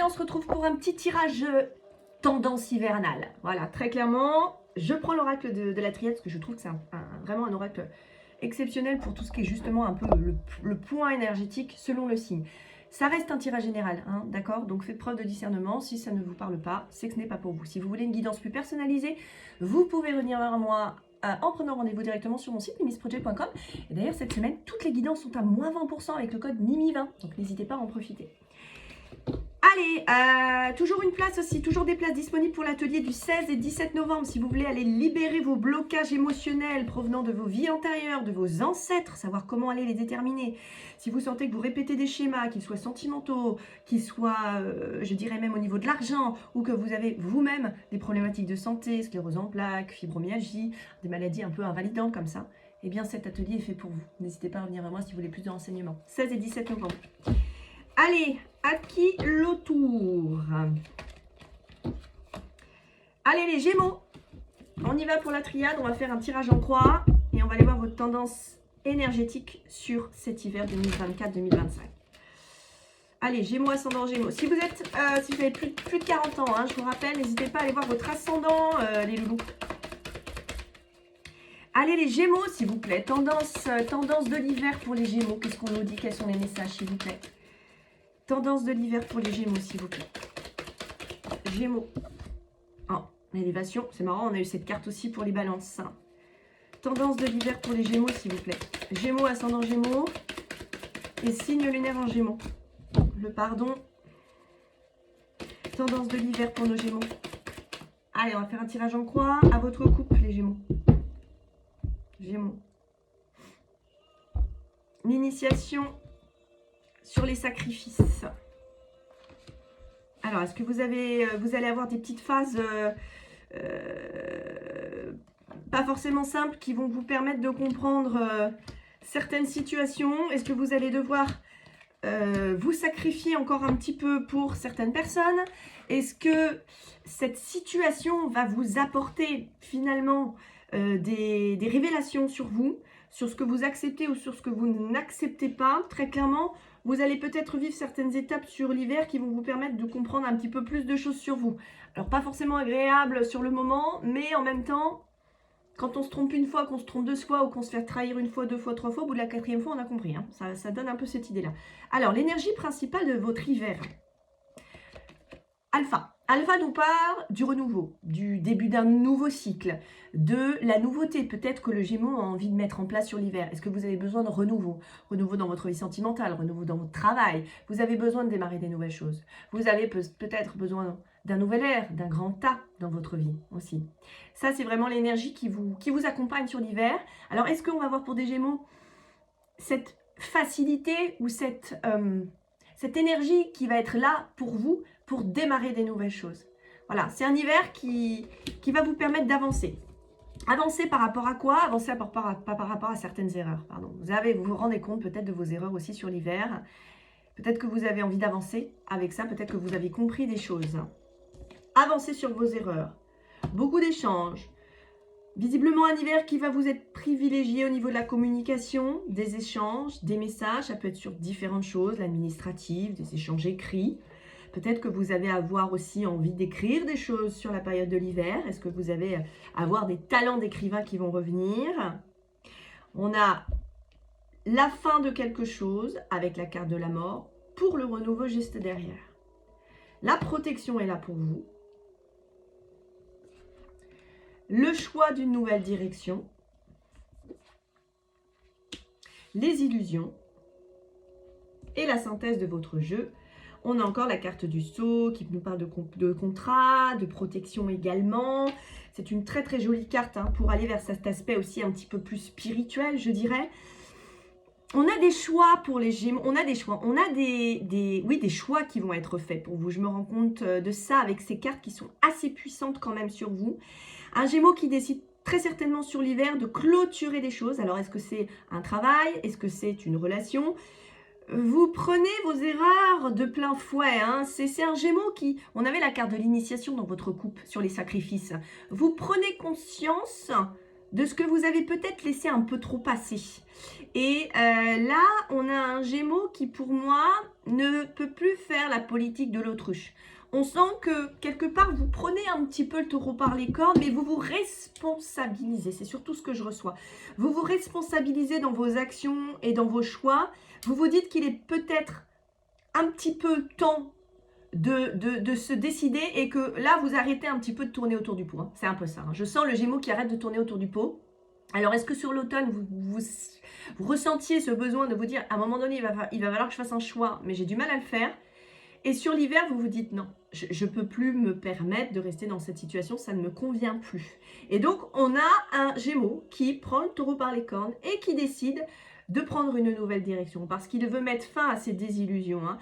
on se retrouve pour un petit tirage tendance hivernale. Voilà, très clairement, je prends l'oracle de la triade parce que je trouve que c'est vraiment un oracle exceptionnel pour tout ce qui est justement un peu le point énergétique selon le signe. Ça reste un tirage général, hein, d'accord? Donc faites preuve de discernement. Si ça ne vous parle pas, c'est que ce n'est pas pour vous. Si vous voulez une guidance plus personnalisée, vous pouvez revenir vers moi en prenant rendez-vous directement sur mon site mimisproject.com. Et d'ailleurs, cette semaine, toutes les guidances sont à moins 20% avec le code MIMI20. Donc n'hésitez pas à en profiter. Allez, toujours une place aussi, toujours des places disponibles pour l'atelier du 16 et 17 novembre. Si vous voulez aller libérer vos blocages émotionnels provenant de vos vies antérieures, de vos ancêtres, savoir comment aller les déterminer. Si vous sentez que vous répétez des schémas, qu'ils soient sentimentaux, qu'ils soient, je dirais même au niveau de l'argent, ou que vous avez vous-même des problématiques de santé, sclérose en plaques, fibromyalgie, des maladies un peu invalidantes comme ça, eh bien cet atelier est fait pour vous. N'hésitez pas à revenir vers moi si vous voulez plus de renseignements. 16 et 17 novembre. Allez, à qui le tour? Allez les Gémeaux, on y va pour la triade, on va faire un tirage en croix et on va aller voir votre tendance énergétique sur cet hiver 2024-2025. Allez, Gémeaux, ascendant Gémeaux. Si vous avez plus de 40 ans, hein, je vous rappelle, n'hésitez pas à aller voir votre ascendant, les loulous. Allez les Gémeaux, s'il vous plaît, tendance de l'hiver pour les Gémeaux. Qu'est-ce qu'on nous dit? Quels sont les messages, s'il vous plaît? Tendance de l'hiver pour les Gémeaux, s'il vous plaît. Gémeaux. Oh, l'élévation, c'est marrant, on a eu cette carte aussi pour les balances. Tendance de l'hiver pour les Gémeaux, s'il vous plaît. Gémeaux, ascendant Gémeaux. Et signe lunaire en Gémeaux. Le pardon. Tendance de l'hiver pour nos Gémeaux. Allez, on va faire un tirage en croix à votre couple, les Gémeaux. Gémeaux. L'initiation sur les sacrifices. Alors, est-ce que vous allez avoir des petites phases pas forcément simples qui vont vous permettre de comprendre certaines situations? Est-ce que vous allez devoir vous sacrifier encore un petit peu pour certaines personnes? Est-ce que cette situation va vous apporter finalement des révélations sur vous, sur ce que vous acceptez ou sur ce que vous n'acceptez pas? Très clairement, vous allez peut-être vivre certaines étapes sur l'hiver qui vont vous permettre de comprendre un petit peu plus de choses sur vous. Alors, pas forcément agréable sur le moment, mais en même temps, quand on se trompe une fois, qu'on se trompe deux fois, ou qu'on se fait trahir une fois, deux fois, trois fois, au bout de la quatrième fois, on a compris. Hein. Ça donne un peu cette idée-là. Alors, l'énergie principale de votre hiver. Alpha. Alpha nous parle du renouveau, du début d'un nouveau cycle, de la nouveauté. Peut-être que le Gémeaux a envie de mettre en place sur l'hiver. Est-ce que vous avez besoin de renouveau? Renouveau dans votre vie sentimentale, renouveau dans votre travail. Vous avez besoin de démarrer des nouvelles choses. Vous avez peut-être besoin d'un nouvel air, d'un grand tas dans votre vie aussi. Ça, c'est vraiment l'énergie qui vous accompagne sur l'hiver. Alors, est-ce qu'on va voir pour des Gémeaux cette facilité ou cette énergie qui va être là pour vous, pour démarrer des nouvelles choses? Voilà, c'est un hiver qui va vous permettre d'avancer. Avancer par rapport à quoi? Avancer par rapport à certaines erreurs, pardon. Vous vous rendez compte peut-être de vos erreurs aussi sur l'hiver. Peut-être que vous avez envie d'avancer avec ça, peut-être que vous avez compris des choses. Avancez sur vos erreurs. Beaucoup d'échanges. Visiblement un hiver qui va vous être privilégié au niveau de la communication, des échanges, des messages. Ça peut être sur différentes choses, l'administratif, des échanges écrits. Peut-être que vous allez avoir aussi envie d'écrire des choses sur la période de l'hiver. Est-ce que vous allez avoir des talents d'écrivain qui vont revenir? On a la fin de quelque chose avec la carte de la mort pour le renouveau juste derrière. La protection est là pour vous. Le choix d'une nouvelle direction. Les illusions. Et la synthèse de votre jeu. On a encore la carte du sceau qui nous parle de contrat, de protection également. C'est une très très jolie carte hein, pour aller vers cet aspect aussi un petit peu plus spirituel, je dirais. On a des choix pour les Gémeaux, on a des choix. On a des choix qui vont être faits pour vous. Je me rends compte de ça avec ces cartes qui sont assez puissantes quand même sur vous. Un Gémeaux qui décide très certainement sur l'hiver de clôturer des choses. Alors, est-ce que c'est un travail? Est-ce que c'est une relation? Vous prenez vos erreurs de plein fouet. Hein. C'est un Gémeaux qui... On avait la carte de l'initiation dans votre couple sur les sacrifices. Vous prenez conscience de ce que vous avez peut-être laissé un peu trop passer. Et là, on a un Gémeaux qui, pour moi, ne peut plus faire la politique de l'autruche. On sent que, quelque part, vous prenez un petit peu le taureau par les cornes, mais vous vous responsabilisez. C'est surtout ce que je reçois. Vous vous responsabilisez dans vos actions et dans vos choix. Vous vous dites qu'il est peut-être un petit peu temps de se décider et que là, vous arrêtez un petit peu de tourner autour du pot. Hein. C'est un peu ça. Hein. Je sens le Gémeaux qui arrête de tourner autour du pot. Alors, est-ce que sur l'automne, vous ressentiez ce besoin de vous dire, à un moment donné, il va falloir que je fasse un choix, mais j'ai du mal à le faire. Et sur l'hiver, vous vous dites, non, je ne peux plus me permettre de rester dans cette situation, ça ne me convient plus. Et donc, on a un Gémeaux qui prend le taureau par les cornes et qui décide de prendre une nouvelle direction parce qu'il veut mettre fin à ses désillusions. Hein.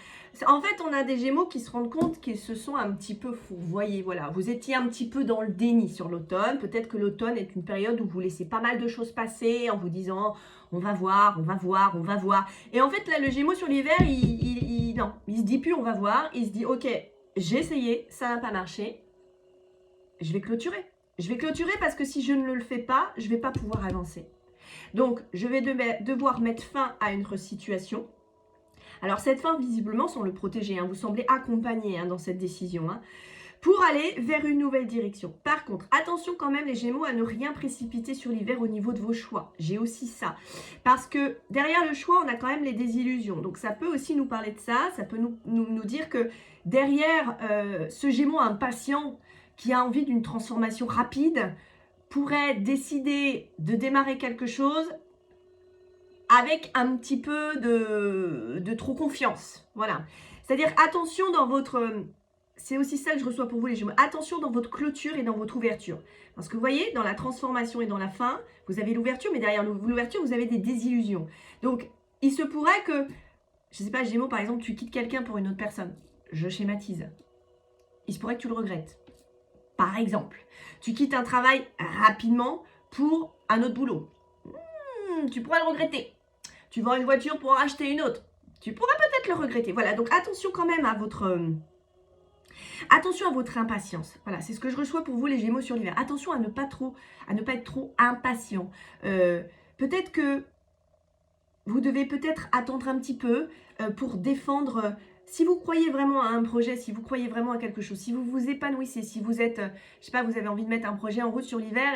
En fait, on a des Gémeaux qui se rendent compte qu'ils se sont un petit peu fourvoyés. Voilà, vous étiez un petit peu dans le déni sur l'automne. Peut-être que l'automne est une période où vous laissez pas mal de choses passer en vous disant on va voir, on va voir, on va voir. Et en fait, là, le Gémeaux sur l'hiver, non, il se dit plus on va voir. Il se dit ok, j'ai essayé, ça n'a pas marché. Je vais clôturer. Je vais clôturer parce que si je ne le fais pas, je ne vais pas pouvoir avancer. Donc, je vais devoir mettre fin à une situation. Alors, cette fin, visiblement, sans le protéger, hein, vous semblez accompagné dans cette décision, hein, pour aller vers une nouvelle direction. Par contre, attention quand même les Gémeaux à ne rien précipiter sur l'hiver au niveau de vos choix. J'ai aussi ça. Parce que derrière le choix, on a quand même les désillusions. Donc, ça peut aussi nous parler de ça. Ça peut nous dire que derrière ce Gémeaux impatient qui a envie d'une transformation rapide, pourrait décider de démarrer quelque chose avec un petit peu de trop confiance. Voilà. C'est-à-dire, attention dans votre... C'est aussi ça que je reçois pour vous les Gémeaux. Attention dans votre clôture et dans votre ouverture. Parce que vous voyez, dans la transformation et dans la fin, vous avez l'ouverture, mais derrière l'ouverture, vous avez des désillusions. Donc, il se pourrait que, je ne sais pas, Gémeaux, par exemple, tu quittes quelqu'un pour une autre personne. Je schématise. Il se pourrait que tu le regrettes. Par exemple, tu quittes un travail rapidement pour un autre boulot. Tu pourrais le regretter. Tu vends une voiture pour en acheter une autre. Tu pourrais peut-être le regretter. Voilà, donc attention quand même à votre impatience. Voilà, c'est ce que je reçois pour vous les Gémeaux sur l'hiver. Attention à ne pas être trop impatient. Peut-être que vous devez peut-être attendre un petit peu pour défendre... si vous croyez vraiment à un projet, si vous croyez vraiment à quelque chose, si vous vous épanouissez, si vous êtes, je sais pas, vous avez envie de mettre un projet en route sur l'hiver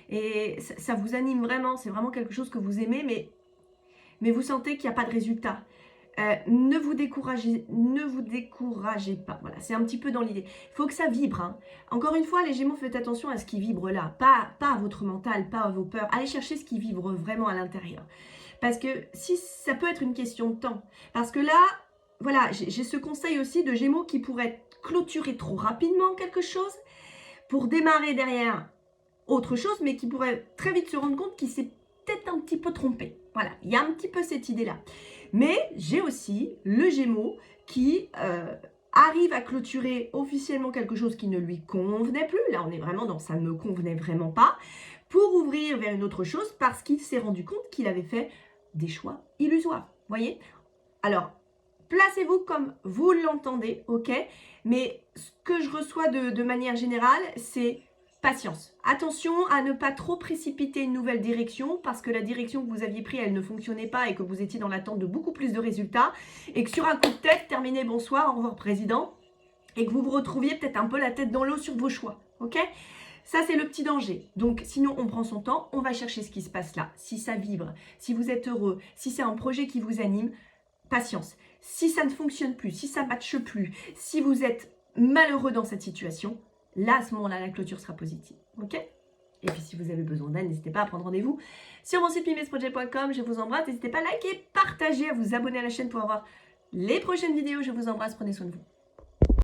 et ça vous anime vraiment, c'est vraiment quelque chose que vous aimez, mais vous sentez qu'il n'y a pas de résultat. Ne vous découragez pas. Voilà, c'est un petit peu dans l'idée. Il faut que ça vibre. Hein. Encore une fois, les Gémeaux, faites attention à ce qui vibre là, pas à votre mental, pas à vos peurs. Allez chercher ce qui vibre vraiment à l'intérieur. Parce que si ça peut être une question de temps. Parce que là, voilà, j'ai ce conseil aussi de Gémeaux qui pourrait clôturer trop rapidement quelque chose pour démarrer derrière autre chose, mais qui pourrait très vite se rendre compte qu'il s'est peut-être un petit peu trompé. Voilà, il y a un petit peu cette idée-là. Mais j'ai aussi le Gémeaux qui arrive à clôturer officiellement quelque chose qui ne lui convenait plus. Là, on est vraiment dans ça ne me convenait vraiment pas. Pour ouvrir vers une autre chose parce qu'il s'est rendu compte qu'il avait fait des choix illusoires. Vous voyez ? Alors, placez-vous comme vous l'entendez, ok? Mais ce que je reçois de manière générale, c'est patience. Attention à ne pas trop précipiter une nouvelle direction parce que la direction que vous aviez prise, elle ne fonctionnait pas et que vous étiez dans l'attente de beaucoup plus de résultats et que sur un coup de tête, terminez bonsoir, au revoir président, et que vous vous retrouviez peut-être un peu la tête dans l'eau sur vos choix, ok? Ça, c'est le petit danger. Donc, sinon, on prend son temps, on va chercher ce qui se passe là. Si ça vibre, si vous êtes heureux, si c'est un projet qui vous anime, patience. Si ça ne fonctionne plus, si ça ne matche plus, si vous êtes malheureux dans cette situation, là, à ce moment-là, la clôture sera positive. Ok ? Et puis, si vous avez besoin d'aide, n'hésitez pas à prendre rendez-vous sur mon site mimesproject.com. Je vous embrasse. N'hésitez pas à liker, partager, à vous abonner à la chaîne pour avoir les prochaines vidéos. Je vous embrasse. Prenez soin de vous.